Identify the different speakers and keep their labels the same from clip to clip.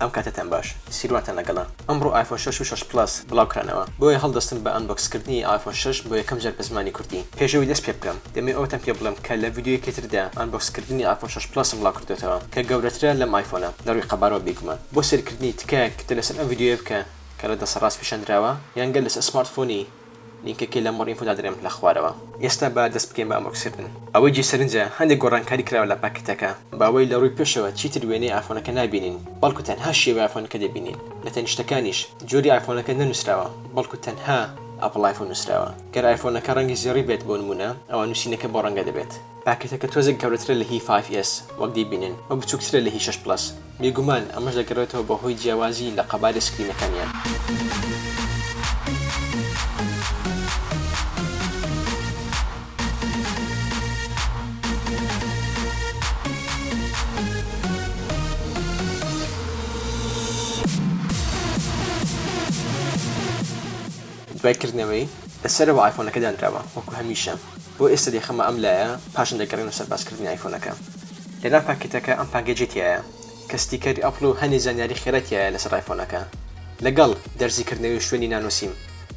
Speaker 1: ئەم کاتتان باش سیرواتان لەگەڵا ئەمڕۆ آیفۆن 6 و 6 پلاس بڵاوکرانەوە بۆیە هەڵدەستن بە ئەنبۆکسکردنی آیفۆن 6 بۆ یەکەم جار بە زمانی کوردی پێشەوەی دەست پێ بکەم دەمێ ئەوتان پێ بڵێم کە لە ڤیدیۆیەکی تردا ئەنبۆکسکردنی آیفۆن 6 پلاسم بڵاو کردوێتەوە کە گەورەترە لەم آیفۆنە لە ڕووی قەبارەوە بێگومان بۆ سەرکردنی تکایەک کە لەسەر ئەم ڤیدیۆیە بکە کە لە دەسەڕاست پیشەندراوە یان گەل لەسەر سمارتفۆنی لینکەکەی لە مۆڕ ئینفۆدا دەرێم لە خوارەوە ئێستا با دەست بکەین بە ئەنبۆکسکردن ئەوەی جێ سەرنجە هەندێک گۆڕانکاری کراوە لە پاکێتەکە باوەی لە ڕووی پێشەوە چیتر وێنەی ئایفۆنەکە نابینین بەڵکو تەنها شێوەی ئایفۆنەکە دەبینین لە تەنیشتەکانیش جۆری ئایفۆنەکە نەنووسراوە بەڵکو تەنها ئەپڵ ئایفۆن نووسراوە گەر ئایفۆنەکە ڕەنگی زێڕی بێت بۆ نمونە ئەوە نووسینەکە بۆ ڕەنگە دەبێت پاکێتەکە تۆزێک گەورەترە لە هی 5S وەک دیبینن و بچووکترە لە هی 6 پلاس بێگومان ئەمەش دەگەڕێتەوە بەهۆی جیاوازی لە قەبارەی سکرینەکانیان دوایکردنەوەی لەسەرەوە ئایفۆنەکە دانراوە وەکو هەمیشە بۆ ئێستا دێخەمە ئەم لایە پاشان دەگەڕێنەوە سەر باسکردنی ئایفۆنەکە لەناو پاکێتەکە ئەم پاگەجێتیایە کە ستیکەری ئەپڵ و هەنێ زانیاری خێرەتیایە لەسەر ئایفۆنەکە لەگەڵ دەرزیکردنەوەی شوێنی نانۆسیم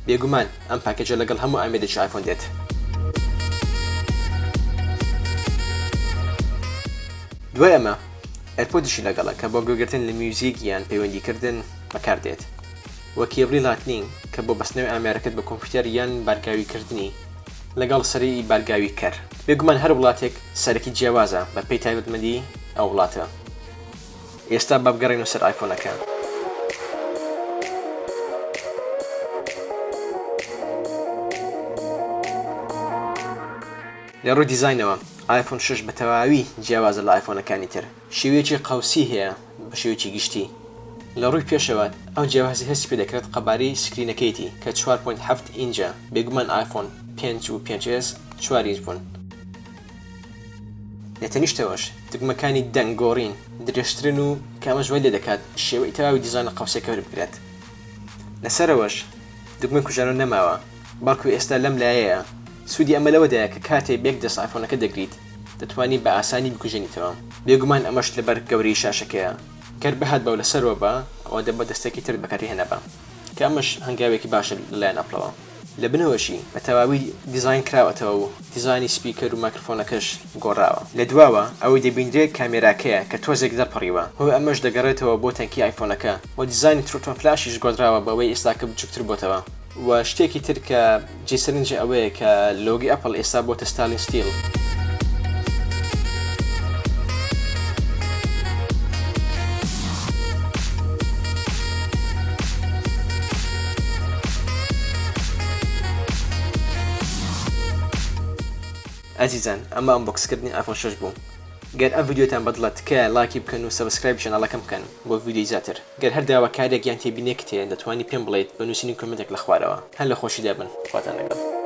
Speaker 1: بێگومان ئەم پاکێجە لەگەڵ هەموو ئامێدێکی ئایفۆن دێت دوای ئەمە ئەرپۆدیشی لەگەڵە کە بۆ گوێگرتن لە میوزیک یان پەیوەندیکردن بەکاردێت وە کێبڵی لاتنینگ کە بۆ بەستنەوەی ئامارەکەت بە کۆمپیوتەر یان بارگاویکردنی لەگەڵ سەری بارگاوی کەر بێگومان هەر وڵاتێک سەرەکی جیاوازە بە پێی تایبەتمەندی ئەو وڵاتە ئێستا با بگەڕێنەوە سەر ئایفۆنەکە لە ڕووی دیزاینەوە آیفۆن 6 بە تەواوی جیاوازە لە ئایفۆنەکانی تر شێوەیەکی قەوسی هەیە بە شێوەیەکی گشتی لە ڕووی پێشەوە ئەو جیاوازی هەستی پێ دەکرێت قەبارەی سکرینەکەیتی کە 4.7 ئینجە بێگومان آیفۆن 5 و 5S 4 ئینج بوون لە تەنیشتەوەش دگمەکانی دەنگۆڕین درێژترن و کامەش وای لێ دەکات شێوەی تەواوی دیزاینە قەوسەکە وەربگرێت لەسەرەوەش دگمەی کوژانەوە نەماوە بەڵکو ئێستا لەم لایەیە سوودی ئەمە لەوەدایە کە کاتێک بێک دەست ئایفۆنەکە دەگریت دەتوانیت بە ئاسانی بکوژێنیتەوە بێگومان ئەمەش لەبەر گەورەی شاشەکەیە گەر بەهات بەو لەسەرەوە بە ئەوە دەبە دەستێکی تر بەکاری هێنەبە کە ئەمەش هەنگاوێکی باشە لەلایەن ئەپڵەوە لە بنەوەشی بە تەواوی دیزاین کراوەتەوە و دیزانی سپیکەر و مایکرۆفۆنەکەش گۆڕاوە لە دواوە ئەوەی دەبیندرێت کامێراکەیە کە تۆزێک دەرپەڕیوە هۆ ئەمەش دەگەڕێتەوە بۆ تەنکی ئایفۆنەکە و دیزانی تروتۆن فلاشیش گۆدراوە بەوەی ئێستاکە بچووکتر بۆتەوە و شتێکی تر کە جێسەرنجی ئەوەیە کە لۆگی ئەپڵ ئێستا بۆتە ستالین ستیل ئەزیزان ئەمە ئەنبۆکسکردنی ئایفۆن 6 بوو گەر ئەم ڤیدیۆتان بەدڵێت تکایە لایکی بکەن و سەبسکرایب چەنەڵەکەم بکەن بۆ ڤیدیۆی زیاتر گەر هەر داواکارێک یان تێبینێک تێ دەتوانی پێم بڵێیت بە نووسینی کۆمنتێک لە خوارەوە هەر لە خۆشیدا بن خواتان لەگەڵ